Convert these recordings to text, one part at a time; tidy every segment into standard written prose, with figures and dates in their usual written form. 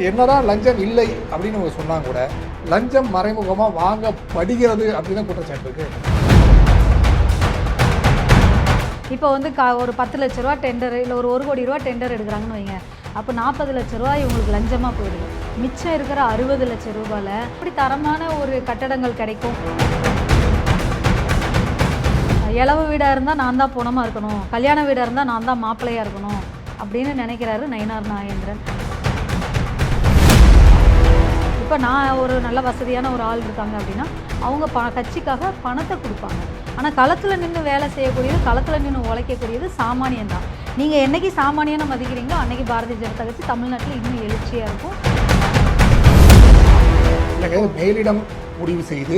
என்னதான் லஞ்சம் இல்லை அப்படின்னு அவங்க சொன்னா கூட லஞ்சம் மறைமுகமா வாங்கப்படுகிறது அப்படின்னு தான் குற்றச்சாட்டு இருக்கு. இப்போ வந்து ஒரு 10 லட்ச ரூபா டெண்டர் இல்லை ஒரு 1 கோடி ரூபா டெண்டர் எடுக்கிறாங்கன்னு வைங்க. அப்போ 40 லட்ச ரூபா இவங்களுக்கு லஞ்சமாக போயிடுது. மிச்சம் இருக்கிற 60 லட்ச ரூபாயில் இப்படி தரமான ஒரு கட்டடங்கள் கிடைக்கும். இளவு வீடாக இருந்தால் நான் தான் பொணமாக இருக்கணும், கல்யாண வீடாக இருந்தால் நான் தான் மாப்பிள்ளையாக இருக்கணும் அப்படின்னு நினைக்கிறாரு நயினார் நாகேந்திரன். இப்போ நான் ஒரு நல்ல வசதியான ஒரு ஆள் இருக்காங்க அப்படின்னா அவங்க கட்சிக்காக பணத்தை கொடுப்பாங்க. ஆனால் களத்தில் நின்று வேலை செய்யக்கூடியது, களத்தில் நின்று உழைக்கக்கூடியது சாமானியன் தான். நீங்கள் என்றைக்கு சாமானியனை மதிக்கிறீங்களோ அன்றைக்கி பாரதிய ஜனதா கட்சி தமிழ்நாட்டில் இன்னும் எழுச்சியாக இருக்கும். மேலிடம் முடிவு செய்து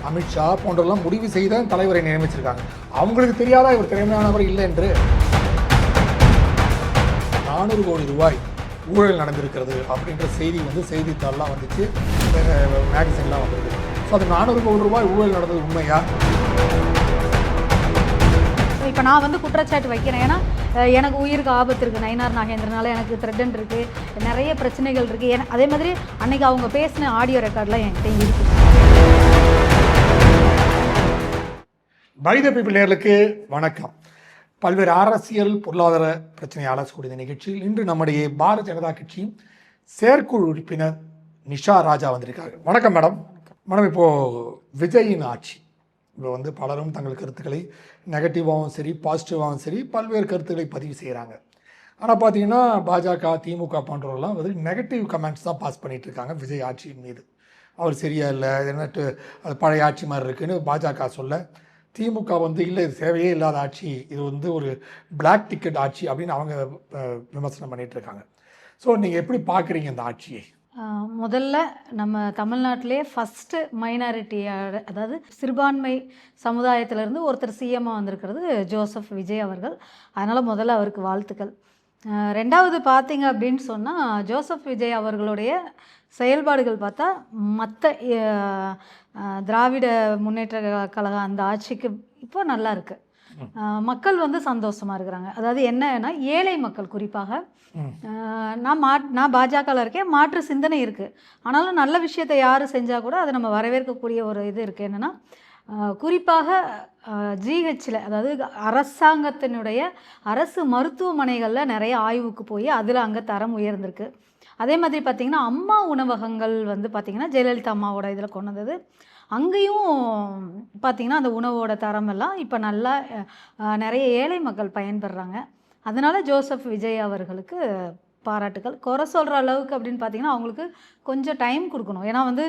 அமித்ஷா போன்றெல்லாம் முடிவு செய்த தலைவரை நியமிச்சிருக்காங்க. அவங்களுக்கு தெரியாதா இவர் திறமையானவர் இல்லை என்று? 400 கோடி ரூபாய் ஊழல் நடந்திருக்கிறது அப்படின்ற செய்தி வந்து செய்தித்தாள்லாம் வந்துச்சு, மேகசின்லாம் வந்துருக்கு. ஸோ அது 400 கோடி ரூபாய் ஊழல் நடந்தது உண்மையா? இப்போ நான் வந்து குற்றச்சாட்டு வைக்கிறேன். ஏன்னா எனக்கு உயிருக்கு ஆபத்து இருக்குது, நயினார் நாகேந்திரனால எனக்கு த்ரெட்டன் இருக்குது, நிறைய பிரச்சனைகள் இருக்குது. அதே மாதிரி அன்றைக்கி அவங்க பேசின ஆடியோ ரெக்கார்ட்லாம் என்கிட்ட இருக்குது. பை தி பீப்பிள் நேயர்களுக்கு வணக்கம். பல்வேறு அரசியல் பொருளாதார பிரச்சனையை அலசக்கூடிய நிகழ்ச்சியில் இன்று நம்முடைய பாரதிய ஜனதா கட்சியின் செயற்குழு உறுப்பினர் நிஷா ராஜா வந்திருக்காங்க. வணக்கம் மேடம். மேடம், இப்போது விஜயின் ஆட்சி இப்போ வந்து பலரும் தங்கள் கருத்துக்களை நெகட்டிவாகவும் சரி பாசிட்டிவாகவும் சரி பல்வேறு கருத்துக்களை பதிவு செய்கிறாங்க. ஆனால் பார்த்தீங்கன்னா பாஜக திமுக போன்றவர்கள்லாம் வந்து நெகட்டிவ் கமெண்ட்ஸ் தான் பாஸ் பண்ணிகிட்டு இருக்காங்க விஜய் ஆட்சியின் மீது. அவர் சரியா இல்லை, என்னட்டு அது பழைய ஆட்சி மாதிரி இருக்குதுன்னு பாஜக சொல்ல, திமுக வந்து இல்லை இது தேவையே இல்லாத ஆட்சி, இது வந்து ஒரு பிளாக் டிக்கெட் ஆட்சி அப்படின்னு அவங்க விமர்சனம் பண்ணிகிட்டு இருக்காங்க. ஸோ நீங்கள் எப்படி பார்க்குறீங்க இந்த ஆட்சியை? முதல்ல நம்ம தமிழ்நாட்டிலே ஃபஸ்ட்டு மைனாரிட்டியாக, அதாவது சிறுபான்மை சமுதாயத்திலேருந்து ஒருத்தர் சிஎம்மாக வந்திருக்கிறது ஜோசப் விஜய் அவர்கள். அதனால் முதல்ல அவருக்கு வாழ்த்துக்கள். ரெண்டாவது பார்த்தீங்க அப்படின்னு சொன்னால் ஜோசப் விஜய் அவர்களுடைய செயல்பாடுகள் பார்த்தா மற்ற திராவிட முன்னேற்ற கழகம் அந்த ஆட்சிக்கு இப்போ நல்லா இருக்குது. மக்கள் வந்து சந்தோஷமாக இருக்கிறாங்க. அதாவது என்னன்னா ஏழை மக்கள் குறிப்பாக, நான் பாஜகவில் இருக்கேன், மாற்று சிந்தனை இருக்குது. ஆனாலும் நல்ல விஷயத்தை யார் செஞ்சால் கூட அதை நம்ம வரவேற்கக்கூடிய ஒரு இது இருக்குது. என்னென்னா குறிப்பாக ஜிஹெச்சில், அதாவது அரசாங்கத்தினுடைய அரசு மருத்துவமனைகளில் நிறைய ஆய்வுக்கு போய் அதில் அங்கே தரம் உயர்ந்திருக்கு. அதே மாதிரி பார்த்திங்கன்னா அம்மா உணவகங்கள் வந்து பார்த்திங்கன்னா ஜெயலலிதா அம்மாவோட இதில் கொண்டு வந்தது. அங்கேயும் பார்த்திங்கன்னா அந்த உணவோட தரமெல்லாம் இப்போ நல்லா நிறைய ஏழை மக்கள் பயன்பெறாங்க. அதனால் ஜோசப் விஜய் அவர்களுக்கு பாராட்டுக்கள். குறை சொல்கிற அளவுக்கு அப்படின்னு பார்த்திங்கன்னா அவங்களுக்கு கொஞ்சம் டைம் கொடுக்கணும். ஏன்னா வந்து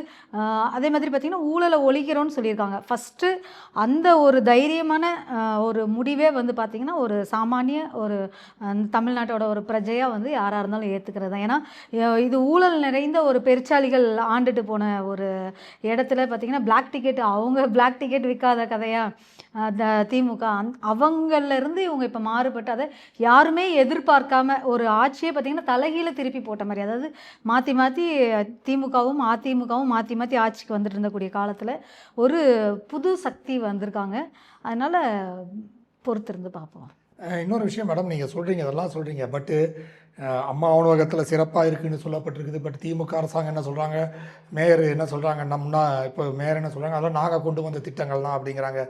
அதே மாதிரி பார்த்திங்கன்னா ஊழலை ஒழிக்கிறோன்னு சொல்லியிருக்காங்க. ஃபஸ்ட்டு அந்த ஒரு தைரியமான ஒரு முடிவே வந்து பார்த்திங்கன்னா ஒரு சாமானிய ஒரு தமிழ்நாட்டோட ஒரு பிரஜையாக வந்து யாராக இருந்தாலும் ஏற்றுக்கிறது தான். ஏன்னா இது ஊழல் நிறைந்த ஒரு பெருச்சாளிகள் ஆண்டுட்டு போன ஒரு இடத்துல பார்த்திங்கன்னா பிளாக் டிக்கெட், அவங்க பிளாக் டிக்கெட் விற்காத கதையாக திமுக அவங்கள்லேருந்து இவங்க இப்போ மாறுபட்டு அதை யாருமே எதிர்பார்க்காம ஒரு ஆட்சியை பார்த்திங்கன்னா தலைகீழ திருப்பி போட்ட மாதிரி, அதாவது மாற்றி மாற்றி திமுகவும் அதிமுகவும் மாற்றி மாற்றி ஆட்சிக்கு வந்துட்டு இருந்தக்கூடிய காலத்தில் ஒரு புது சக்தி வந்திருக்காங்க. அதனால் பொறுத்திருந்து பார்ப்போம். இன்னொரு விஷயம் மேடம், நீங்கள் சொல்கிறீங்க இதெல்லாம் சொல்கிறீங்க, பட்டு அம்மா உணவகத்தில் சிறப்பாக இருக்குதுன்னு சொல்லப்பட்டிருக்குது. பட் திமுக அரசாங்கம் என்ன சொல்கிறாங்க, மேயர் என்ன சொல்கிறாங்கன்னா, இப்போ மேயர் என்ன சொல்கிறாங்க, அதெல்லாம் நாங்கள் கொண்டு வந்த திட்டங்கள் தான் அப்படிங்கிறாங்க.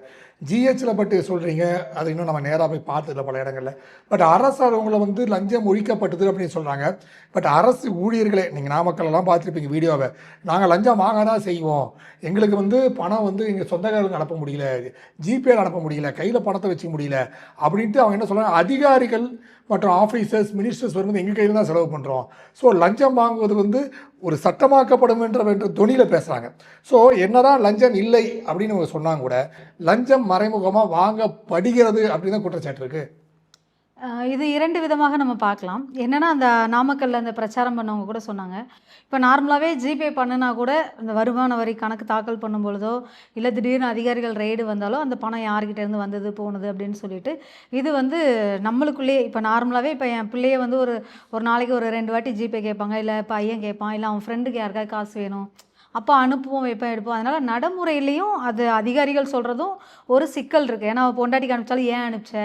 ஜிஹெச்சில் பட்டு சொல்கிறீங்க, அது இன்னும் நம்ம நேராக போய் பார்த்ததில்ல பல இடங்களில். பட் அரசு அவங்களை வந்து லஞ்சம் ஒழிக்கப்பட்டது அப்படின்னு சொல்கிறாங்க. பட் அரசு ஊழியர்களே, நீங்கள் நாமக்கல்லாம் பார்த்துருப்பீங்க வீடியோவை, நாங்கள் லஞ்சம் வாங்க தான் செய்வோம், எங்களுக்கு வந்து பணம் வந்து எங்கள் சொந்தக்காரங்களுக்கு அனுப்ப முடியல, ஜிபேயில் அனுப்ப முடியல, கையில் பணத்தை வச்சுக்க முடியல அப்படின்ட்டு அவங்க என்ன சொல்கிறாங்க, அதிகாரிகள் மற்றும் ஆஃபீஸர்ஸ் மினிஸ்டர்ஸ் வரும்போது எங்கள் கையில் தான் செலவு பண்ணுறோம். ஸோ லஞ்சம் வாங்குவது வந்து ஒரு சட்டமாக்கப்படும் என்ற தொனியில் பேசுகிறாங்க. ஸோ என்னதான் லஞ்சம் இல்லை அப்படின்னு அவங்க சொன்னாங்க கூட லஞ்சம் மறைமுகமாக வாங்கப்படுகிறது அப்படின்னு தான் குற்றச்சாட்டு இருக்குது. இது 2 விதமாக நம்ம பார்க்கலாம். என்னென்னா அந்த நாமக்கல்லில் அந்த பிரச்சாரம் பண்ணவங்க கூட சொன்னாங்க, இப்போ நார்மலாகவே ஜிபே பண்ணினா கூட இந்த வருமான வரி கணக்கு தாக்கல் பண்ணும் பொழுதோ இல்லை திடீர்னு அதிகாரிகள் ரெய்டு வந்தாலோ அந்த பணம் யார்கிட்டேருந்து வந்தது போனது அப்படின்னு சொல்லிட்டு இது வந்து நம்மளுக்குள்ளேயே இப்போ நார்மலாகவே இப்போ என் பிள்ளைய வந்து ஒரு நாளைக்கு ஒரு 2 வாட்டி ஜிபே கேட்பாங்க, இல்லை பையன் கேட்பான், இல்லை அவன் ஃப்ரெண்டுக்கு யாருக்காவது காசு வேணும் அப்போ அனுப்புவோம், வைப்போம், எடுப்போம். அதனால் நடைமுறையிலையும் அது அதிகாரிகள் சொல்கிறதும் ஒரு சிக்கல் இருக்குது. ஏன்னா பொண்டாட்டிக்கு அனுப்பிச்சாலும் ஏன் அனுப்பிச்ச,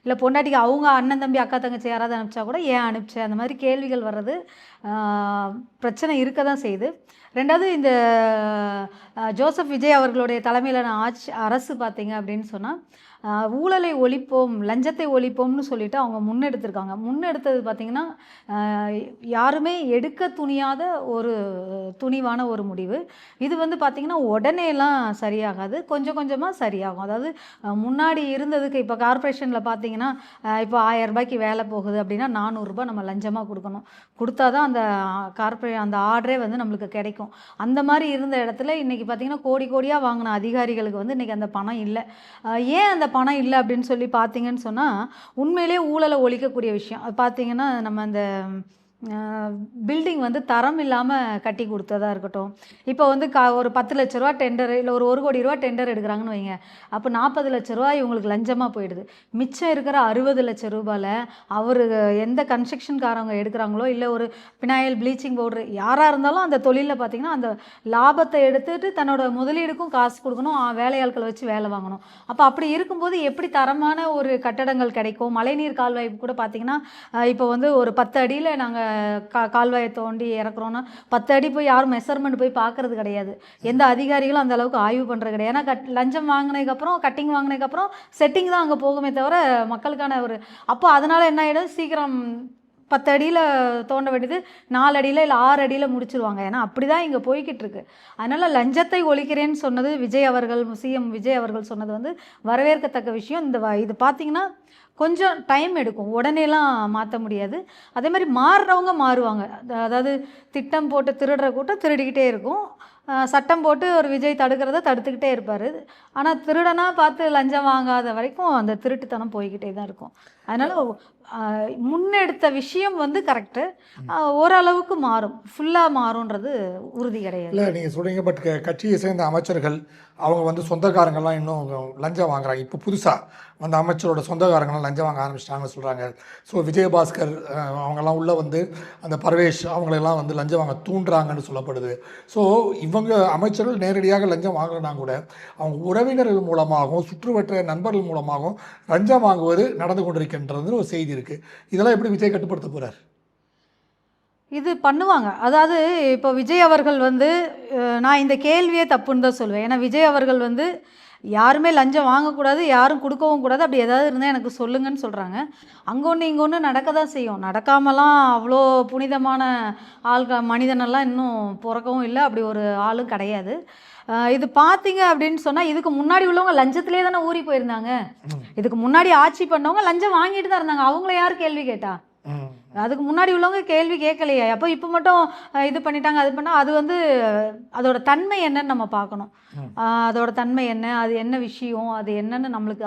இல்லை பொண்டாட்டிக்கு அவங்க அண்ணன் தம்பி அக்கா தங்கச்சி யாராவது அனுப்பிச்சா கூட ஏன் அனுப்பிச்ச, அந்த மாதிரி கேள்விகள் வர்றது பிரச்சனை இருக்க தான் செய்யுது. ரெண்டாவது இந்த ஜோசப் விஜய் அவர்களுடைய தலைமையிலான அரசு பார்த்தீங்க அப்படின்னு சொன்னால் ஊழலை ஒழிப்போம், லஞ்சத்தை ஒழிப்போம்னு சொல்லிட்டு அவங்க முன்னெடுத்திருக்காங்க. முன்னெடுத்தது பார்த்திங்கன்னா யாருமே எடுக்க துணியாத ஒரு துணிவான ஒரு முடிவு. இது வந்து பார்த்திங்கன்னா உடனேலாம் சரியாகாது, கொஞ்சம் கொஞ்சமாக சரியாகும். அதாவது முன்னாடி இருந்ததுக்கு இப்போ கார்ப்பரேஷனில் பார்த்திங்கன்னா இப்போ 1000 ரூபாய்க்கு வேலை போகுது அப்படின்னா 400 ரூபாய் நம்ம லஞ்சமாக கொடுக்கணும். கொடுத்தா தான் அந்த ஆர்டரே வந்து நம்மளுக்கு கிடைக்கும். அந்த மாதிரி இருந்த இடத்துல இன்றைக்கி பார்த்திங்கன்னா கோடி கோடியாக வாங்கின அதிகாரிகளுக்கு வந்து இன்றைக்கி அந்த பணம் இல்லை. ஏன் அந்த பணம் இல்லை அப்படின்னு சொல்லி பார்த்தீங்கன்னு சொன்னால் உண்மையிலேயே ஊழலை ஒழிக்கக்கூடிய விஷயம். அது பார்த்தீங்கன்னா நம்ம அந்த பில்டிங் வந்து தரம் இல்லாமல் கட்டி கொடுத்ததா இருக்கட்டும். இப்போ வந்து ஒரு 10 லட்ச ரூபா டெண்டர், இல்லை ஒரு 1 கோடி ரூபா டெண்டர் எடுக்கிறாங்கன்னு வைங்க, அப்போ 40 லட்ச ரூபா இவங்களுக்கு லஞ்சமாக போயிடுது. மிச்சம் இருக்கிற 60 லட்ச ரூபாயில் அவர் எந்த கன்ஸ்ட்ரக்ஷன்காரங்க எடுக்கிறாங்களோ, இல்லை ஒரு பினாயில் ப்ளீச்சிங் பவுடர் யாராக இருந்தாலும் அந்த தொழிலில் பார்த்திங்கன்னா அந்த லாபத்தை எடுத்துகிட்டு தன்னோட முதலீடுக்கும் காசு கொடுக்கணும், வேலையாட்களை வச்சு வேலை வாங்கணும். அப்போ அப்படி இருக்கும்போது எப்படி தரமான ஒரு கட்டடங்கள் கிடைக்கும்? மழைநீர் கால்வாய் கூட பார்த்திங்கன்னா இப்போ வந்து ஒரு 10 அடியில் நாங்கள் கால்வாயை தோண்டி இறக்குறோன்னா 10 அடி போய் யாரும் மெஷர்மெண்ட் போய் பார்க்கறது கிடையாது. எந்த அதிகாரிகளும் அந்த அளவுக்கு ஆய்வு பண்ணுறது கிடையாது. ஏன்னா லஞ்சம் வாங்கினதுக்கப்புறம், கட்டிங் வாங்கினதுக்கப்புறம் செட்டிங் தான் அங்கே போகுமே தவிர மக்களுக்கான ஒரு அப்போ அதனால் என்ன ஆகிடும், சீக்கிரம் 10 அடியில் தோண்ட வேண்டியது 4 அடியில் இல்லை 6 அடியில் முடிச்சிருவாங்க. ஏன்னா அப்படி தான் இங்கே போய்கிட்டு இருக்கு. அதனால் லஞ்சத்தை ஒழிக்கிறேன்னு சொன்னது விஜய் அவர்கள், சிஎம் விஜய் அவர்கள் சொன்னது வந்து வரவேற்கத்தக்க விஷயம். இது பார்த்திங்கன்னா கொஞ்சம் டைம் எடுக்கும், உடனேலாம் மாற்ற முடியாது. அதே மாதிரி மாறுறவங்க மாறுவாங்க. அதாவது திட்டம் போட்டு திருடுற கூட்டம் திருடிக்கிட்டே இருக்கும், சட்டம் போட்டு ஒரு விஜய் தடுக்கிறத தடுத்துக்கிட்டே இருப்பார். ஆனால் திருடனாக பார்த்து லஞ்சம் வாங்காத வரைக்கும் அந்த திருட்டுத்தனம் போய்கிட்டே தான் இருக்கும். அதனால் முன்னெடுத்த விஷயம் வந்து கரெக்டு, ஓரளவுக்கு மாறும், ஃபுல்லாக மாறும்ன்றது உறுதி கிடையாது. இல்லை நீங்கள் சொல்கிறீங்க, பட் கட்சியை சேர்ந்த அமைச்சர்கள் அவங்க வந்து சொந்தக்காரங்கள்லாம் இன்னும் லஞ்சம் வாங்குறாங்க. இப்போ புதுசாக அந்த அமைச்சரோட சொந்தக்காரங்களாம் லஞ்சம் வாங்க ஆரம்பிச்சிட்டாங்கன்னு சொல்கிறாங்க. ஸோ விஜயபாஸ்கர் அவங்கெல்லாம் உள்ளே வந்து அந்த பர்வேஷ் அவங்களெல்லாம் வந்து லஞ்சம் வாங்க தூண்டுறாங்கன்னு சொல்லப்படுது. ஸோ இவங்க அமைச்சர்கள் நேரடியாக லஞ்சம் வாங்கினா கூட அவங்க உறவினர்கள் மூலமாகவும் சுற்றுவட்ட நண்பர்கள் மூலமாகவும் லஞ்சம் வாங்குவது நடந்து கொண்டிருக்கின்றது ஒரு செய்தி இருக்குது. இதெல்லாம் எப்படி விஜய் கட்டுப்படுத்த போகிறார்? இது பண்ணுவாங்க. அதாவது இப்போ விஜய் அவர்கள் வந்து நான் இந்த கேள்வியே தப்புன்னு தான் சொல்லுவேன். ஏன்னா விஜய் அவர்கள் வந்து யாருமே லஞ்சம் வாங்கக்கூடாது, யாரும் கொடுக்கவும் கூடாது, அப்படி ஏதாவது இருந்தால் எனக்கு சொல்லுங்கன்னு சொல்கிறாங்க. அங்கே ஒன்று இங்கே ஒன்று நடக்க தான் செய்யும். நடக்காமலாம் அவ்வளோ புனிதமான மனிதனெல்லாம் இன்னும் பிறக்கவும் இல்லை, அப்படி ஒரு ஆளும் கிடையாது. இது பார்த்தீங்க அப்படின்னு சொன்னால் இதுக்கு முன்னாடி உள்ளவங்க லஞ்சத்திலே தானே ஊறி போயிருந்தாங்க. இதுக்கு முன்னாடி ஆட்சி பண்ணவங்க லஞ்சம் வாங்கிட்டு தான் இருந்தாங்க. அவங்கள யார் கேள்வி கேட்டா? அதுக்கு முன்னாடி உள்ளவங்க கேள்வி கேட்கலையா? அப்போ இப்போ மட்டும் இது பண்ணிட்டாங்க, அது பண்ணால் அது வந்து அதோட தன்மை என்னன்னு நம்ம பார்க்கணும். அதோட தன்மை என்ன, அது என்ன விஷயம், அது என்னன்னு நம்மளுக்கு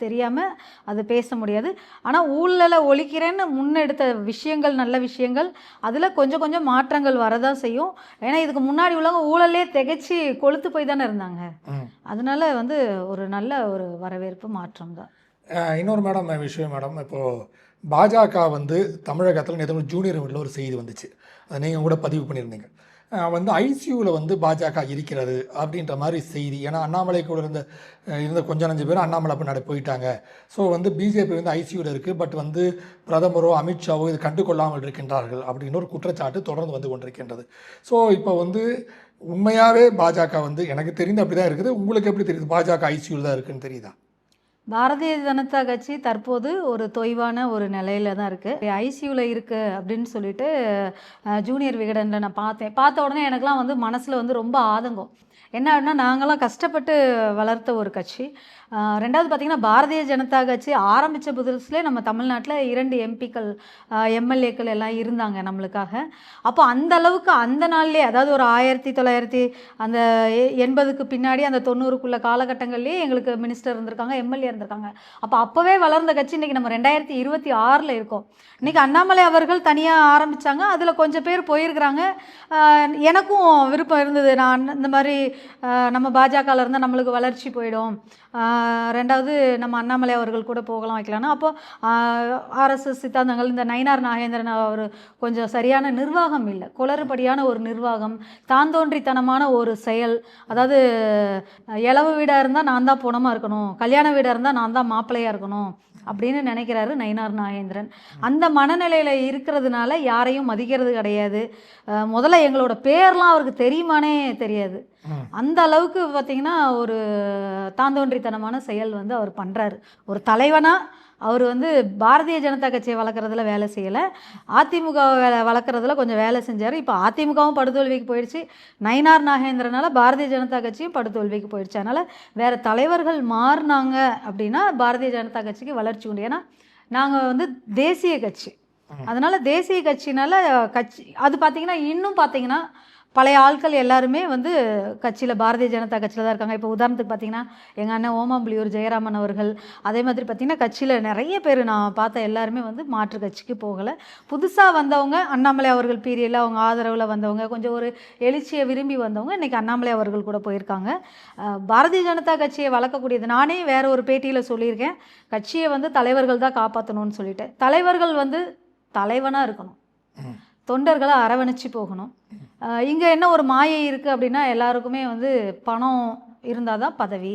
தெரியாமல் அது பேச முடியாது. ஆனால் ஊழலை ஒழிக்கிறேன்னு முன்னெடுத்த விஷயங்கள் நல்ல விஷயங்கள், அதில் கொஞ்சம் கொஞ்சம் மாற்றங்கள் வரதான் செய்யும். ஏன்னா இதுக்கு முன்னாடி உள்ளவங்க ஊழலே திகைச்சி கொளுத்து போய் தானே இருந்தாங்க. அதனால வந்து ஒரு நல்ல ஒரு வரவேற்பு மாற்றம் தான். இன்னொரு விஷயம் மேடம், இப்போது பாஜக வந்து தமிழகத்தில் நேற்று ஜூனியர் வீட்டில் ஒரு செய்தி வந்துச்சு, அதை நீங்கள் கூட பதிவு பண்ணியிருந்தீங்க. வந்து ஐசியூவில் வந்து பாஜக இருக்கிறது அப்படின்ற மாதிரி செய்தி. ஏன்னா அண்ணாமலை கூட இருந்த கொஞ்சம் 5 பேர் அண்ணாமலை பின்னாடி போயிட்டாங்க. ஸோ வந்து பிஜேபி வந்து ஐசியூவில் இருக்குது, பட் வந்து பிரதமரோ அமித்ஷாவோ இது கண்டுகொள்ளாமல் இருக்கின்றார்கள் அப்படின்னு ஒரு குற்றச்சாட்டு தொடர்ந்து வந்து கொண்டிருக்கின்றது. ஸோ இப்போ வந்து உண்மையாகவே பாஜக வந்து எனக்கு தெரிந்து அப்படி தான் இருக்குது. உங்களுக்கு எப்படி தெரியுது பாஜக ஐசியூவில் தான் இருக்குன்னு தெரியுதா? பாரதிய ஜனதா கட்சி தற்போது ஒரு தொய்வான ஒரு நிலையில தான் இருக்குது. ஐசியூவில் இருக்குது அப்படின்னு சொல்லிட்டு ஜூனியர் விகடனில் நான் பார்த்த உடனே எனக்குலாம் வந்து மனசில் வந்து ரொம்ப ஆதங்கம். என்ன அப்படின்னா நாங்களாம் கஷ்டப்பட்டு வளர்த்த ஒரு கட்சி. ரெண்டாவது பார்த்திங்கன்னா பாரதிய ஜனதா கட்சி ஆரம்பித்த புதுசுலேயே நம்ம தமிழ்நாட்டில் 2 எம்பிக்கள் எம்எல்ஏக்கள் எல்லாம் இருந்தாங்க நம்மளுக்காக. அப்போ அந்த அளவுக்கு அந்த நாள்லேயே, அதாவது ஒரு 1980க்கு பின்னாடி அந்த 90க்குள்ள காலகட்டங்கள்லேயே எங்களுக்கு மினிஸ்டர் இருந்திருக்காங்க, எம்எல்ஏ இருந்திருக்காங்க. அப்போவே வளர்ந்த கட்சி இன்றைக்கி நம்ம 2026 இருக்கோம். இன்றைக்கி அண்ணாமலை அவர்கள் தனியாக ஆரம்பித்தாங்க, அதில் கொஞ்சம் பேர் போயிருக்கிறாங்க. எனக்கும் விருப்பம் இருந்தது, நான் இந்த மாதிரி நம்ம பாஜகவில் இருந்தால் நம்மளுக்கு வளர்ச்சி போயிடும், ரெண்டாவது நம்ம அண்ணாமலை அவர்கள் கூட போகலாம் வைக்கலாம்னா, அப்போ ஆர்எஸ்எஸ் சித்தாந்தங்கள் இந்த நயினார் நாகேந்திரன் அவர் கொஞ்சம் சரியான நிர்வாகம் இல்லை, குளறுபடியான ஒரு நிர்வாகம், தாந்தோன்றித்தனமான ஒரு செயல். அதாவது இளவு வீடாக இருந்தால் நான் தான் பொணமாக இருக்கணும், கல்யாண வீடாக இருந்தால் நான் தான் மாப்பிள்ளையாக இருக்கணும் அப்படின்னு நினைக்கிறாரு நயினார் நாகேந்திரன். அந்த மனநிலையில் இருக்கிறதுனால யாரையும் மதிக்கிறது கிடையாது. முதல்ல எங்களோட பேர்லாம் அவருக்கு தெரியுமானே தெரியாது. அந்த அளவுக்கு பார்த்திங்கன்னா ஒரு தாந்தோன்றித்தனமான செயல் வந்து அவர் பண்ணுறாரு. ஒரு தலைவனாக அவர் வந்து பாரதிய ஜனதா கட்சியை வளர்க்குறதுல வேலை செய்யலை, அதிமுகவை வளர்க்குறதுல கொஞ்சம் வேலை செஞ்சார். இப்போ அதிமுகவும் படுதோல்விக்கு போயிடுச்சு, நயினார் நாகேந்திரனால பாரதிய ஜனதா கட்சியும் படுதோல்விக்கு போயிடுச்சு. அதனால் வேறு தலைவர்கள் மாறினாங்க அப்படின்னா பாரதிய ஜனதா கட்சிக்கு வளர்ச்சி உண்டு. ஏன்னா நாங்கள் வந்து தேசிய கட்சி, அதனால் தேசிய கட்சினால கட்சி அது பார்த்திங்கன்னா இன்னும் பார்த்திங்கன்னா பழைய ஆட்கள் எல்லாருமே வந்து கட்சியில் பாரதிய ஜனதா கட்சியில் தான் இருக்காங்க. இப்போ உதாரணத்துக்கு பார்த்திங்கன்னா எங்கள் அண்ணன் ஓமாம்புலியூர் ஜெயராமன் அவர்கள், அதே மாதிரி பார்த்திங்கன்னா கட்சியில் நிறைய பேர் நான் பார்த்த எல்லாருமே வந்து மாற்று கட்சிக்கு போகலை. புதுசாக வந்தவங்க அண்ணாமலை அவர்கள் பீரியடில் அவங்க ஆதரவில் வந்தவங்க, கொஞ்சம் ஒரு எழுச்சியை விரும்பி வந்தவங்க இன்றைக்கி அண்ணாமலை அவர்கள் கூட போயிருக்காங்க. பாரதிய ஜனதா கட்சியை வளர்க்கக்கூடியது, நானே வேறு ஒரு பேட்டியில் சொல்லியிருக்கேன், கட்சியை வந்து தலைவர்கள் தான் காப்பாற்றணும்னு சொல்லிட்டு. தலைவர்கள் வந்து தலைவனாக இருக்கணும், தொண்டர்களை அரவணைச்சு போகணும். இங்கே என்ன ஒரு மாயை இருக்குது அப்படின்னா எல்லாருக்குமே வந்து பணம் இருந்தால் தான் பதவி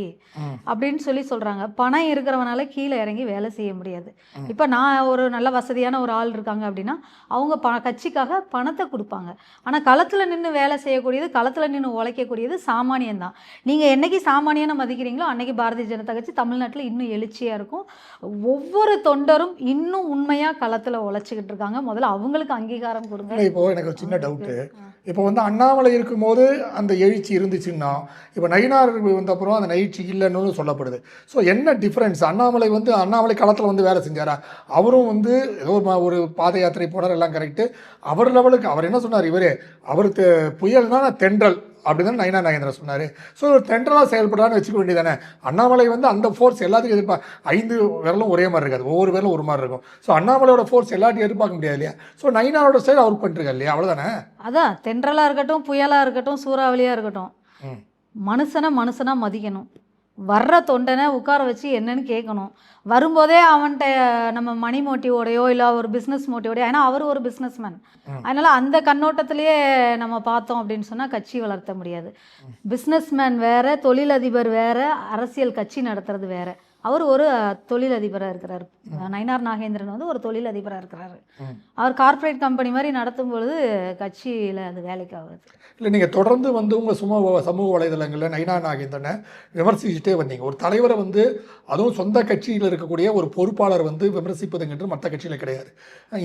அப்படின்னு சொல்கிறாங்க. பணம் இருக்கிறவனால கீழே இறங்கி வேலை செய்ய முடியாது. இப்போ நான் ஒரு நல்ல வசதியான ஒரு ஆள் இருக்காங்க அப்படின்னா அவங்க கட்சிக்காக பணத்தை கொடுப்பாங்க. ஆனால் களத்தில் நின்று வேலை செய்யக்கூடியது, களத்தில் நின்று உழைக்கக்கூடியது சாமானியன் தான். நீங்கள் என்றைக்கு சாமானியனை மதிக்கிறீங்களோ அன்றைக்கி பாரதிய ஜனதா கட்சி தமிழ்நாட்டில் இன்னும் எழுச்சியாக இருக்கும். ஒவ்வொரு தொண்டரும் இன்னும் உண்மையாக களத்தில் உழைச்சிக்கிட்டு இருக்காங்க. முதல்ல அவங்களுக்கு அங்கீகாரம் கொடுங்க. இப்போது எனக்கு ஒரு சின்ன டவுட்டு, இப்போ வந்து அண்ணாமலை இருக்கும்போது அந்த எழுச்சி இருந்துச்சுன்னா இப்போ நயினார் வந்தப்புறம் அந்த எழுச்சி இல்லைன்னு சொல்லப்படுது. ஸோ என்ன டிஃப்ரென்ஸ்? அண்ணாமலை களத்தில் வந்து வேலை செஞ்சாரா? அவரும் வந்து ஏதோ ஒரு பாத யாத்திரை போனார், எல்லாம் கரெக்டு. அவர் லெவலுக்கு அவர் என்ன சொன்னார், அவர் புயல்னா தென்றல் அப்படி தான் நயினார் நாகேந்திரன் சொன்னார். ஸோ தென்றலாக செயல்படான்னு வச்சுக்க வேண்டியதானே. அண்ணாமலை வந்து அந்த ஃபோர்ஸ் எல்லாத்துக்கும் 5 விரலும் ஒரே மாதிரி இருக்காது, ஒவ்வொரு விரலும் ஒரு மாதிரி இருக்கும். ஸோ அண்ணாமலையோட ஃபோர்ஸ் எல்லாத்தையும் எதிர்பார்க்க முடியாது இல்லையா? ஸோ நயினாரோட ஸ்டைல் அவர் பண்ணிருக்காரு இல்லையா, அவ்வளோதானே. அதான் தென்றலாக இருக்கட்டும், புயலாக இருக்கட்டும், சூறாவளியாக இருக்கட்டும், மனுஷனாக மதிக்கணும். வர்ற தொண்டனை உட்கார வச்சு என்னன்னு கேட்கணும். வரும்போதே அவன்கிட்ட நம்ம மணி மோட்டிவோடையோ இல்லை ஒரு பிஸ்னஸ் மோட்டிவோடையோ, ஏன்னா அவர் ஒரு பிஸ்னஸ்மேன், அதனால் அந்த கண்ணோட்டத்திலேயே நம்ம பார்த்தோம் அப்படின்னு சொன்னால் கட்சி வளர்த்த முடியாது. பிஸ்னஸ்மேன் வேறு, தொழிலதிபர் வேறு, அரசியல் கட்சி நடத்துறது வேறு. அவர் ஒரு தொழிலதிபராக இருக்கிறார். நயினார் நாகேந்திரன் வந்து ஒரு தொழிலதிபராக இருக்கிறாரு. அவர் கார்ப்பரேட் கம்பெனி மாதிரி நடத்தும் பொழுது கட்சியில் அது வேலைக்கு ஆகுது. இல்லை, நீங்கள் தொடர்ந்து வந்து உங்கள் சமூக வலைதளங்களில் நயினார் நாகேந்திரனை விமர்சிச்சுட்டே வந்தீங்க. ஒரு தலைவரை வந்து, அதுவும் சொந்த கட்சியில் இருக்கக்கூடிய ஒரு பொறுப்பாளர் வந்து விமர்சிப்பதுங்கிறது மற்ற கட்சியில் கிடையாது.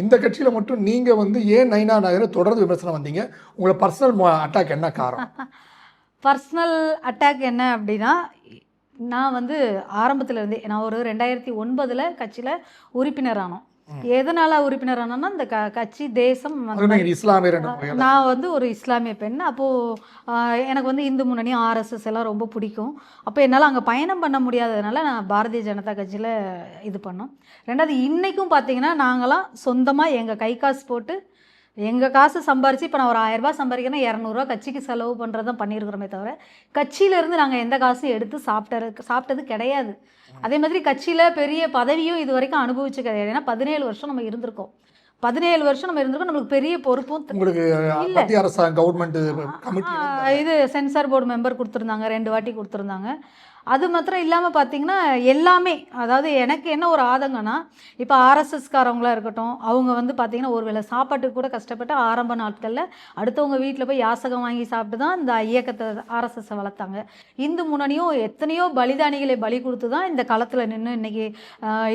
இந்த கட்சியில் மட்டும் நீங்கள் வந்து ஏன் நயினார் நாகேந்திரன் தொடர்ந்து விமர்சனம் வந்தீங்க? உங்களை பர்சனல் அட்டாக் என்ன காரணம்? பர்சனல் அட்டாக் என்ன அப்படின்னா, நான் வந்து ஆரம்பத்தில் இருந்தே நான் ஒரு 2009 கட்சியில் உறுப்பினர் ஆனோம். எதனால் உறுப்பினர் ஆனோன்னா இந்த கட்சி தேசம் நான் வந்து ஒரு இஸ்லாமிய பெண். அப்போது எனக்கு வந்து இந்து முன்னணி ஆர்எஸ்எஸ் எல்லாம் ரொம்ப பிடிக்கும். அப்போ என்னால் அங்கே பயணம் பண்ண முடியாததுனால நான் பாரதிய ஜனதா கட்சியில் இது பண்ணோம். ரெண்டாவது இன்றைக்கும் பார்த்தீங்கன்னா நாங்களாம் சொந்தமாக எங்கள் கை காசு போட்டு எங்கள் காசு சம்பாரித்து, இப்போ நான் ஒரு 1000 ரூபாய் சம்பாதிக்கிறேன்னா 200 ரூபா கட்சிக்கு செலவு பண்ணுறது தான் பண்ணியிருக்கிறோமே தவிர கட்சியிலேருந்து நாங்கள் எந்த காசும் எடுத்து சாப்பிட்டது கிடையாது. அதே மாதிரி கட்சியில் பெரிய பதவியும் இது வரைக்கும் அனுபவிச்சு கிடையாது. ஏன்னா 17 வருஷம் நம்ம இருந்திருக்கோம். 17 வருஷம் நம்ம இருந்திருக்கோம். நம்மளுக்கு பெரிய பொறுப்பும் இது சென்சார் போர்டு மெம்பர் கொடுத்துருந்தாங்க, 2 வாட்டி கொடுத்துருந்தாங்க. அது மாத்திரம் இல்லாமல் பார்த்திங்கன்னா எல்லாமே, அதாவது எனக்கு என்ன ஒரு ஆதங்கம்னா, இப்போ ஆர்எஸ்எஸ்காரவங்களாக இருக்கட்டும், அவங்க வந்து பார்த்திங்கன்னா ஒரு வேளை சாப்பாட்டுக்கு கூட கஷ்டப்பட்டு ஆரம்ப நாட்களில் அடுத்தவங்க வீட்டில் போய் யாசகம் வாங்கி சாப்பிட்டு தான் இந்த இயக்கத்தை ஆர்எஸ்எஸ்ஸை வளர்த்தாங்க. இந்து முன்னணியும் எத்தனையோ பலிதானிகளை பலி கொடுத்து தான் இந்த களத்தில் நின்று இன்றைக்கி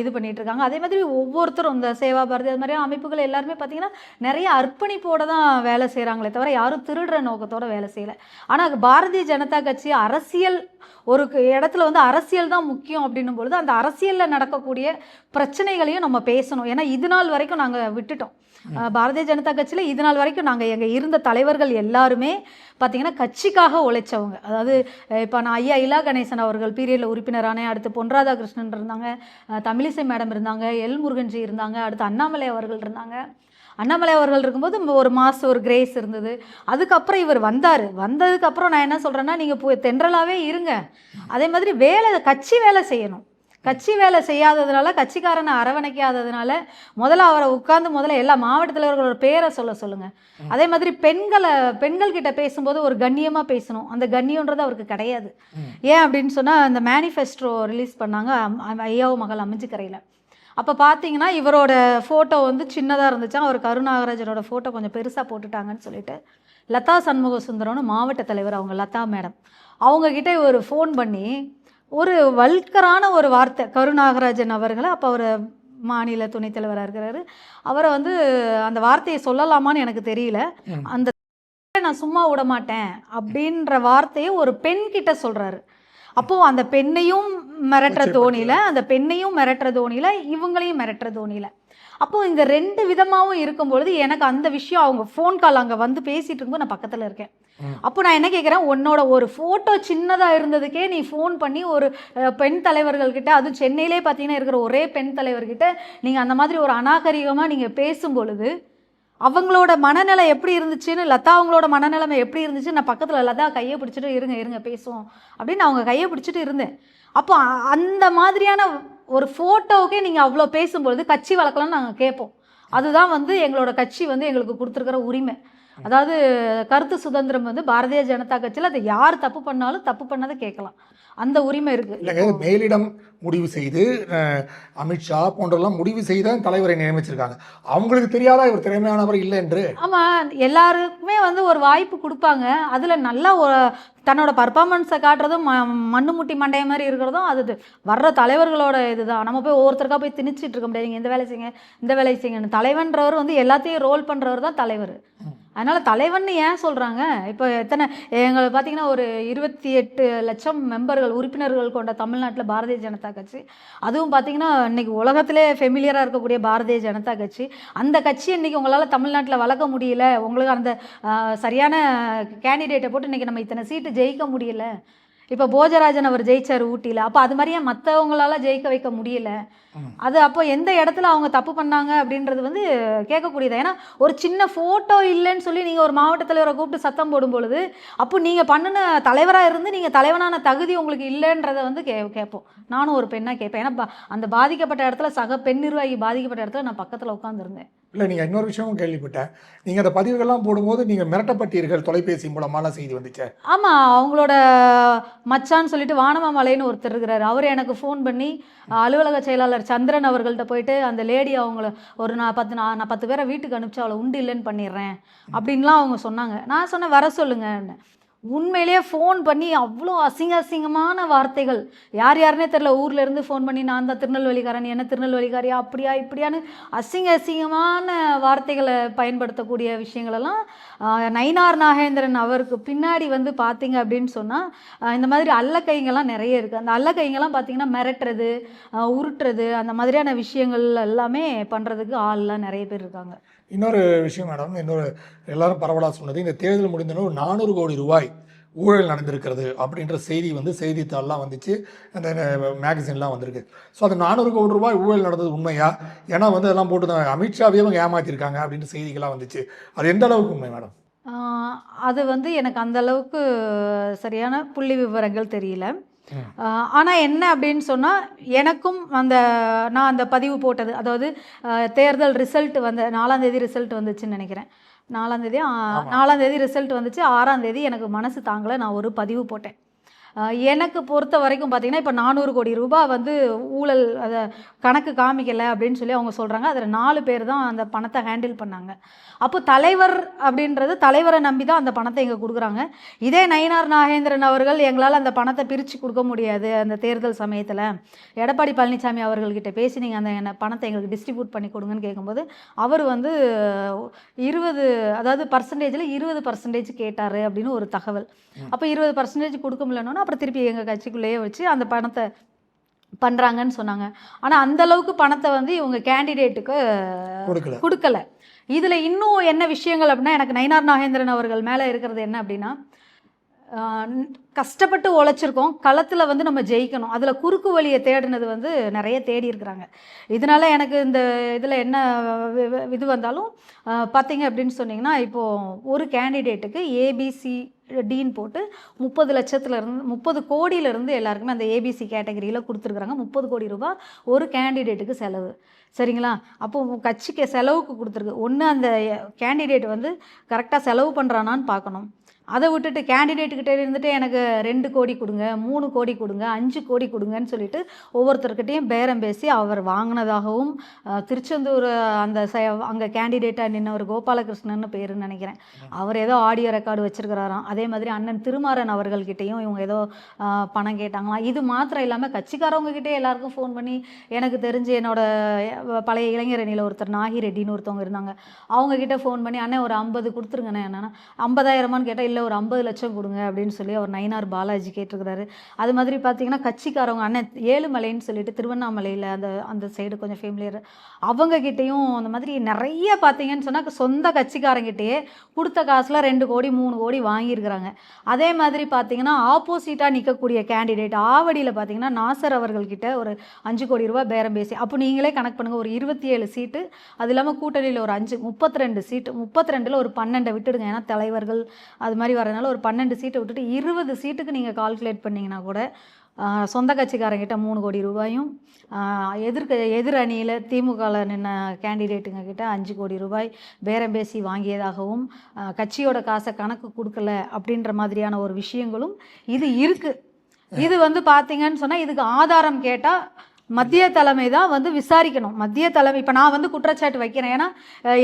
இது பண்ணிகிட்ருக்காங்க. அதே மாதிரி ஒவ்வொருத்தரும் இந்த சேவா பாரதி அது மாதிரியான அமைப்புகள் எல்லாருமே பார்த்திங்கன்னா நிறைய அர்ப்பணிப்போடு தான் வேலை செய்கிறாங்களே தவிர யாரும் திருடுற நோக்கத்தோடு வேலை செய்யலை. ஆனால் பாரதிய ஜனதா கட்சி அரசியல் ஒரு இடத்துல வந்து அரசியல் தான் முக்கியம் அப்படின்னும் பொழுது அந்த அரசியலில் நடக்கக்கூடிய பிரச்சனைகளையும் நம்ம பேசணும். ஏன்னா இது நாள் வரைக்கும் நாங்கள் விட்டுட்டோம். பாரதிய ஜனதா கட்சியில் இது நாள் வரைக்கும் நாங்கள் எங்கள் இருந்த தலைவர்கள் எல்லாருமே பார்த்திங்கன்னா கட்சிக்காக உழைச்சவங்க. அதாவது இப்போ நான் ஐயா இலா கணேசன் அவர்கள் பீரியடில் உறுப்பினரானே, அடுத்து பொன் ராதாகிருஷ்ணன் இருந்தாங்க, தமிழிசை மேடம் இருந்தாங்க, எல் முருகன்ஜி இருந்தாங்க, அடுத்து அண்ணாமலை அவர்கள் இருந்தாங்க. அண்ணாமலை அவர்கள் இருக்கும்போது ஒரு மாதம் ஒரு கிரேஸ் இருந்தது. அதுக்கப்புறம் இவர் வந்ததுக்கப்புறம் நான் என்ன சொல்கிறேன்னா, நீங்கள் தென்றலாகவே இருங்க, அதே மாதிரி கட்சி வேலை செய்யணும். கட்சி வேலை செய்யாததுனால, கட்சிக்காரனை அரவணைக்காததுனால முதல்ல அவரை உட்கார்ந்து எல்லா மாவட்ட தலைவர்களோட பேரை சொல்லுங்கள். அதே மாதிரி பெண்கள் கிட்ட பேசும்போது ஒரு கண்ணியமாக பேசணும். அந்த கண்ணியன்றது அவருக்கு கிடையாது. ஏன் அப்படின்னு சொன்னால், அந்த மேனிஃபெஸ்டோ ரிலீஸ் பண்ணாங்க ஐயாவு மகள் அமைஞ்சிக்கரையில். அப்போ பார்த்தீங்கன்னா இவரோட ஃபோட்டோ வந்து சின்னதாக இருந்துச்சா, அவர் கருநாகராஜனோட ஃபோட்டோ கொஞ்சம் பெருசாக போட்டுட்டாங்கன்னு சொல்லிட்டு லதா சண்முக சுந்தரம்னு மாவட்ட தலைவர், அவங்க லதா மேடம், அவங்கக்கிட்ட இவர் ஃபோன் பண்ணி ஒரு வல்கரான ஒரு வார்த்தை, கருநாகராஜன் அவர்களை, அப்போ அவர் மாநில துணைத் தலைவராக இருக்கிறாரு, அவரை வந்து அந்த வார்த்தையை சொல்லலாமான்னு எனக்கு தெரியல, அந்த நான் சும்மா விட மாட்டேன் அப்படின்ற வார்த்தையை ஒரு பெண் கிட்ட சொல்கிறாரு. அப்போது அந்த பெண்ணையும் மிரட்டுற தோணியில் இவங்களையும் மிரட்டுற தோணியில், அப்போது இந்த 2 விதமாகவும் இருக்கும்பொழுது எனக்கு அந்த விஷயம், அவங்க ஃபோன் கால் அங்கே வந்து பேசிகிட்டு இருக்கும்போது நான் பக்கத்தில் இருக்கேன். அப்போ நான் என்ன கேட்குறேன், உன்னோட ஒரு ஃபோட்டோ சின்னதாக இருந்ததுக்கே நீ ஃபோன் பண்ணி ஒரு பெண் தலைவர்கள்கிட்ட, அதுவும் சென்னையிலே பார்த்தீங்கன்னா இருக்கிற ஒரே பெண் தலைவர்கிட்ட நீங்கள் அந்த மாதிரி ஒரு அநாகரிகமாக நீங்கள் பேசும்பொழுது அவங்களோட மனநிலை எப்படி இருந்துச்சுன்னு, லதா அவங்களோட மனநிலைமை எப்படி இருந்துச்சு, நான் பக்கத்தில் லதா கையை பிடிச்சிட்டு இருங்க பேசுவோம் அப்படின்னு அவங்க கையை பிடிச்சிட்டு இருந்தேன். அப்போ அந்த மாதிரியான ஒரு ஃபோட்டோவுக்கே நீங்கள் அவ்வளோ பேசும்பொழுது கட்சி வளர்க்கலாம்னு நாங்கள் கேட்போம். அதுதான் வந்து எங்களோட கட்சி வந்து எங்களுக்கு கொடுத்துருக்கிற உரிமை. அதாவது கருத்து சுதந்திரம் வந்து பாரதிய ஜனதா கட்சியில் அதை யார் தப்பு பண்ணாலும் தப்பு பண்ணதை கேட்கலாம், அந்த உரிமை இருக்குது. இல்லைங்க, மேலிடம் முடிவு செய்து அமித்ஷா போன்றெல்லாம் முடிவு செய்த தலைவரை நியமிச்சிருக்காங்க. அவங்களுக்கு தெரியாதா இவர் திறமையானவர் இல்லை என்று? ஆமாம், எல்லாருக்குமே வந்து ஒரு வாய்ப்பு கொடுப்பாங்க. அதில் நல்லா தன்னோட பர்ஃபார்மன்ஸை காட்டுறதும் மண்ணு முட்டி மண்டைய மாதிரி இருக்கிறதும் அது வர்ற தலைவர்களோட இதுதான். நம்ம போய் ஒவ்வொருத்தருக்கா போய் திணிச்சிட்டு இருக்க முடியாது. நீங்கள் இந்த வேலை செய்யுங்க, இந்த வேலை செய்யுங்கன்னு. தலைவன்றவர் வந்து எல்லாத்தையும் ரோல் பண்ணுறவர் தான் தலைவர். அதனால் தலைவன்னு ஏன் சொல்கிறாங்க? இப்போ எங்களுக்கு பார்த்தீங்கன்னா ஒரு 28 லட்சம் மெம்பர்கள், உறுப்பினர்கள் கொண்ட தமிழ்நாட்டில் பாரதிய ஜனதா கட்சி. அதுவும் பார்த்தீங்கன்னா இன்றைக்கி உலகத்திலே ஃபெமிலியராக இருக்கக்கூடிய பாரதிய ஜனதா கட்சி. அந்த கட்சி இன்றைக்கி உங்களால் தமிழ்நாட்டில் வளர்க்க முடியல, உங்களுக்கு அந்த சரியான கேண்டிடேட்டை போட்டு இன்றைக்கி நம்ம இத்தனை சீட்டு ஜெயிக்க முடியல. இப்போ போஜராஜன் அவர் ஜெயிச்சார் ஊட்டியில், அப்போ அது மாதிரியே மற்றவங்களால ஜெயிக்க வைக்க முடியல. அது அப்போ எந்த இடத்துல அவங்க தப்பு பண்ணாங்க அப்படின்றது வந்து கேட்கக்கூடியது. ஏன்னா ஒரு சின்ன ஃபோட்டோ இல்லைன்னு சொல்லி நீங்கள் ஒரு மாவட்ட தலைவரை கூப்பிட்டு சத்தம் போடும் பொழுது, அப்போ நீங்கள் பண்ணின தலைவராக இருந்து நீங்கள் தலைவனான தகுதி உங்களுக்கு இல்லைன்றதை வந்து கேட்போம். நானும் ஒரு பெண்ணாக கேட்பேன். ஏன்னா அந்த பாதிக்கப்பட்ட இடத்துல, சக பெண் நிர்வாகி பாதிக்கப்பட்ட இடத்துல நான் பக்கத்தில் உட்காந்துருந்தேன். இல்லை, நீங்கள் இன்னொரு விஷயமும் கேள்விப்பட்டேன், நீங்கள் அந்த பதிவுகள்லாம் போடும்போது நீங்கள் மிரட்டப்பட்டீர்கள், தொலைபேசி மூலமான செய்தி வந்துச்சு. ஆமாம், அவங்களோட மச்சான்னு சொல்லிட்டு வானமாமலைன்னு ஒருத்தர் இருக்கிறாரு, அவர் எனக்கு ஃபோன் பண்ணி அலுவலக செயலாளர் சந்திரன் அவர்கள்ட்ட போயிட்டு அந்த லேடி அவங்கள நான் 10 பேரை வீட்டுக்கு அனுப்பிச்சு அவளை உண்டு இல்லைன்னு பண்ணிடுறேன் அப்படின்லாம் அவங்க சொன்னாங்க. நான் சொன்னேன் வர சொல்லுங்கன்னு. உண்மையிலேயே ஃபோன் பண்ணி அவ்வளோ அசிங்கமான வார்த்தைகள், யாருன்னே தெரில, ஊரில் இருந்து ஃபோன் பண்ணி நான் தான் திருநெல்வேலிக்காரன், என்ன திருநெல்வேலிக்காரியா, அப்படியா இப்படியான்னு அசிங்கமான வார்த்தைகளை பயன்படுத்தக்கூடிய விஷயங்களெல்லாம் நயினார் நாகேந்திரன் அவருக்கு பின்னாடி வந்து பார்த்தீங்க அப்படின்னு சொன்னால் இந்த மாதிரி அல்லக்கைங்கெல்லாம் நிறைய இருக்குது. அந்த அல்லக்கைங்கெல்லாம் பார்த்தீங்கன்னா மிரட்டுறது, உருட்டுறது, அந்த மாதிரியான விஷயங்கள் எல்லாமே பண்ணுறதுக்கு ஆள்லாம் நிறைய பேர் இருக்காங்க. இன்னொரு விஷயம் மேடம், எல்லாரும் பரவலாக சொன்னது, இந்த தேர்தல் முடிந்தோன்னு 400 கோடி ரூபாய் ஊழல் நடந்திருக்கிறது அப்படின்ற செய்தி வந்து செய்தித்தாள்லாம் வந்துச்சு, அந்த மேகசின்லாம் வந்திருக்கு. ஸோ அந்த 400 கோடி ரூபாய் ஊழல் நடந்தது உண்மையா? ஏன்னா வந்து அதெல்லாம் போட்டு அமித்ஷாவே அவங்க ஏமாற்றிருக்காங்க அப்படின்ற செய்திகள்லாம் வந்துச்சு. அது எந்த அளவுக்கு உண்மை மேடம்? அது வந்து எனக்கு அந்த அளவுக்கு சரியான புள்ளி விவரங்கள் தெரியல. ஆனால் என்ன அப்படின்னு சொன்னால், எனக்கும் நான் அந்த பதிவு போட்டது, அதாவது தேர்தல் ரிசல்ட் வந்து 4ஆம் தேதி ரிசல்ட் வந்துச்சுன்னு நினைக்கிறேன். 4ஆம் தேதி ரிசல்ட் வந்துச்சு. 6ஆம் தேதி எனக்கு மனசு தாங்கலை, நான் ஒரு பதிவு போட்டேன். எனக்கு பொறுத்த வரைக்கும் பார்த்திங்கன்னா, இப்போ 400 கோடி ரூபாய் வந்து ஊழல், அதை கணக்கு காமிக்கலை அப்படின்னு சொல்லி அவங்க சொல்கிறாங்க. அதில் 4 பேர் தான் அந்த பணத்தை ஹேண்டில் பண்ணாங்க. அப்போ தலைவர் அப்படின்றது, தலைவரை நம்பி தான் அந்த பணத்தை இங்கே கொடுக்குறாங்க. இதே நயினார் நாகேந்திரன் அவர்கள், எங்களால் அந்த பணத்தை பிரித்து கொடுக்க முடியாது அந்த தேர்தல் சமயத்தில், எடப்பாடி பழனிசாமி அவர்கள்கிட்ட பேசி நீங்கள் அந்த பணத்தை எங்களுக்கு டிஸ்ட்ரிபியூட் பண்ணி கொடுங்கன்னு கேட்கும்போது, அவர் வந்து 20, அதாவது பர்சன்டேஜில் 20% கேட்டார் அப்படின்னு ஒரு தகவல். அப்போ 20% கொடுக்க முடியலன்னா பண்ணால் அப்புறம் திருப்பி எங்கள் கட்சிக்குள்ளேயே வச்சு அந்த பணத்தை பண்ணுறாங்கன்னு சொன்னாங்க. ஆனால் அந்தளவுக்கு பணத்தை வந்து இவங்க கேண்டிடேட்டுக்கு கொடுக்கல. இதில் இன்னும் என்ன விஷயங்கள் அப்படின்னா, எனக்கு நயினார் நாகேந்திரன் அவர்கள் மேலே இருக்கிறது என்ன அப்படின்னா, கஷ்டப்பட்டு உழைச்சிருக்கோம், களத்தில் வந்து நம்ம ஜெயிக்கணும், அதில் குறுக்கு வழியை தேடினது வந்து நிறைய தேடி இருக்கிறாங்க. இதனால் எனக்கு இந்த இதில் என்ன இது வந்தாலும் பார்த்தீங்க அப்படின்னு சொன்னிங்கன்னா, இப்போது ஒரு கேண்டிடேட்டுக்கு ஏபிசி டீன் போட்டு 30 லட்சத்துலேருந்து 30 கோடியிலேருந்து எல்லாருக்குமே அந்த ஏபிசி கேட்டகரியில் கொடுத்துருக்குறாங்க. 30 கோடி ரூபாய் ஒரு கேண்டிடேட்டுக்கு செலவு. சரிங்களா? அப்போது கட்சிக்கு செலவுக்கு கொடுத்துருக்கு. ஒன்று அந்த கேண்டிடேட் வந்து கரெக்டாக செலவு பண்ணுறானான்னு பார்க்கணும். அதை விட்டுட்டு கேண்டிடேட்டுக்கிட்டே இருந்துட்டு எனக்கு 2 கோடி கொடுங்க, 3 கோடி கொடுங்க, 5 கோடி கொடுங்கன்னு சொல்லிட்டு ஒவ்வொருத்தர்கிட்டையும் பேரம் பேசி அவர் வாங்கினதாகவும், திருச்செந்தூர் அந்த அங்கே கேண்டிடேட்டாக நின்னவர் கோபாலகிருஷ்ணன் பேருன்னு நினைக்கிறேன், அவர் ஏதோ ஆடியோ ரெக்கார்டு வச்சுருக்கிறாராம். அதே மாதிரி அண்ணன் திருமாறன் அவர்கள்கிட்டையும் இவங்க ஏதோ பணம் கேட்டாங்களாம். இது மாத்திரம் இல்லாமல் கட்சிக்காரவங்ககிட்டே எல்லாருக்கும் ஃபோன் பண்ணி, எனக்கு தெரிஞ்சு என்னோட பழைய இளைஞரணியில் ஒருத்தர் நாகி ரெட்டின்னு ஒருத்தவங்க இருந்தாங்க, அவங்கக்கிட்ட ஃபோன் பண்ணி அண்ணன் ஒரு 50 கொடுத்துருங்கண்ணே, என்னன்னா 50,000 கேட்டால் இல்லை ஒரு 50 லட்சம் கொடுங்க அப்படின்னு சொல்லி அவர் நயினார் பாலாஜி கேட்டிருக்கிறாரு. அது மாதிரி பார்த்தீங்கன்னா கட்சிக்காரவங்க அண்ணன் ஏழுமலைன்னு சொல்லிட்டு திருவண்ணாமலையில் அந்த சைடு கொஞ்சம் ஃபேமிலியர், அவங்கக்கிட்டையும் அந்த மாதிரி நிறைய பார்த்தீங்கன்னு சொன்னால் சொந்த கட்சிக்காரங்கிட்டேயே கொடுத்த காசில் 2 கோடி 3 கோடி வாங்கியிருக்கிறாங்க. அதே மாதிரி பார்த்தீங்கன்னா ஆப்போசிட்டாக நிற்கக்கூடிய கேண்டிடேட் ஆவடியில் பார்த்தீங்கன்னா நாசர் அவர்கள்கிட்ட ஒரு 5 கோடி ரூபாய் பேரம் பேசி, அப்போ நீங்களே கணக்கு பண்ணுங்கள், ஒரு 27 சீட்டு, அது இல்லாமல் கூட்டணியில் ஒரு 5 32 சீட்டு, 32ல் ஒரு 12 விட்டுடுங்க, ஏன்னா தலைவர்கள் அது மாதிரி வரதுனால ஒரு 12 சீட்டை விட்டுட்டு 20 சீட்டுக்கு நீங்கள் கால்குலேட் பண்ணிங்கன்னா கூட சொந்த கட்சிக்காரங்கிட்ட 3 கோடி ரூபாயும், எதிர் அணியில் திமுகவில் நின்ன கேண்டிடேட்டுங்க கிட்ட 5 கோடி ரூபாய் பேரம் பேசி வாங்கியதாகவும், கட்சியோட காசை கணக்கு கொடுக்கல அப்படின்ற மாதிரியான ஒரு விஷயங்களும் இது இருக்குது. இது வந்து பார்த்தீங்கன்னு சொன்னால் இதுக்கு ஆதாரம் கேட்டால் மத்திய தலைமை தான் வந்து விசாரிக்கணும். மத்திய தலைமை இப்போ நான் வந்து குற்றச்சாட்டு வைக்கிறேன், ஏன்னா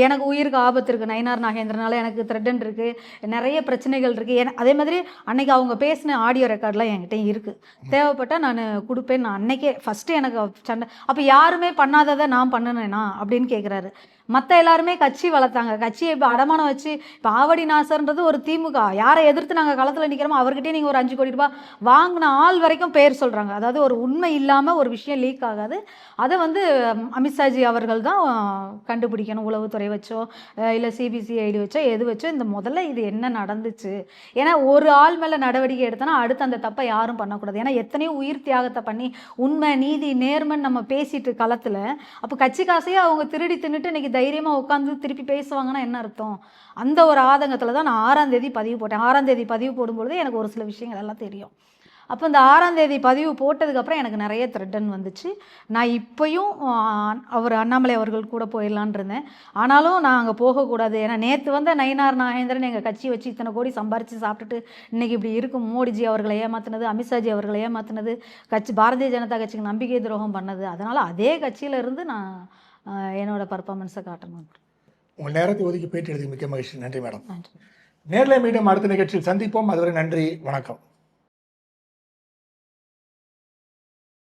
எனக்கு உயிருக்கு ஆபத்து இருக்குது, நயினார் நாகேந்திரனால எனக்கு த்ரெட்டன் இருக்குது, நிறைய பிரச்சனைகள் இருக்குது. அதே மாதிரி அன்றைக்கி அவங்க பேசின ஆடியோ ரெக்கார்ட்லாம் என்கிட்ட இருக்குது, தேவைப்பட்டால் நான் கொடுப்பேன். நான் அன்றைக்கே ஃபஸ்ட்டு எனக்கு சண்டை, அப்போ யாருமே பண்ணாததை நான் பண்ணினேனா அப்படின்னு கேட்குறாரு. மற்ற எல்லாருமே கட்சி வளர்த்தாங்க, கட்சியை இப்போ அடமானம் வச்சு, இப்போ ஆவடி நாசர்ன்றது ஒரு திமுக, யாரை எதிர்த்து நாங்கள் களத்தில் நிற்கிறோமோ அவர்கிட்டே நீங்கள் ஒரு 5 கோடி ரூபாய் வாங்கின ஆள் வரைக்கும் பேர் சொல்கிறாங்க. அதாவது ஒரு உண்மை இல்லாமல் ஒரு விஷயம் லீக் ஆகாது. அதை வந்து அமித்ஷாஜி அவர்கள் தான் கண்டுபிடிக்கணும், உளவுத்துறை வச்சோ இல்லை சிபிசிஐடி வச்சோ எது வச்சோ. இந்த முதல்ல இது என்ன நடந்துச்சு, ஏன்னா ஒரு ஆள் மேலே நடவடிக்கை எடுத்தோன்னா அடுத்து அந்த தப்பை யாரும் பண்ணக்கூடாது. ஏன்னா எத்தனையோ உயிர் தியாகத்தை பண்ணி உண்மை நீதி நேர்மன் நம்ம பேசிட்டு களத்தில், அப்போ கட்சி காசையே அவங்க திருடி தின்னுட்டு இன்றைக்கி தைரியமாக உட்காந்து திருப்பி பேசுவாங்கன்னா என்ன அர்த்தம்? அந்த ஒரு ஆதங்கத்தில் தான் நான் 6ஆம் தேதி பதிவு போட்டேன். 6ஆம் தேதி பதிவு போடும்பொழுது எனக்கு ஒரு சில விஷயங்கள் எல்லாம் தெரியும். அப்போ இந்த 6ஆம் தேதி பதிவு போட்டதுக்கப்புறம் எனக்கு நிறைய த்ரெட்டன் வந்துச்சு. நான் இப்போயும் அவர் அண்ணாமலை அவர்கள் கூட போயிடலான் இருந்தேன், ஆனாலும் நான் அங்கே போகக்கூடாது. ஏன்னா நேற்று வந்த நயினார் நாகேந்திரன் எங்கள் கட்சி வச்சு இத்தனை கோடி சம்பாரித்து சாப்பிட்டுட்டு இன்றைக்கி இப்படி இருக்கும், மோடிஜி அவர்களை ஏமாற்றினது, அமித்ஷாஜி அவர்களை ஏமாற்றினது, பாரதிய ஜனதா கட்சிக்கு நம்பிக்கை துரோகம் பண்ணது, அதனால் அதே கட்சியில் இருந்து நான் என்னோட பர்ஃபார்மன்ஸை காட்டணும். உங்கள் நேரத்தை ஒதுக்கி பேட்டி எழுதி மிக்க மகிழ்ச்சி. நன்றி மேடம். நன்றி. நேரில் மீண்டும் அடுத்த நிகழ்ச்சியில் சந்திப்போம். அதுவரை நன்றி, வணக்கம்.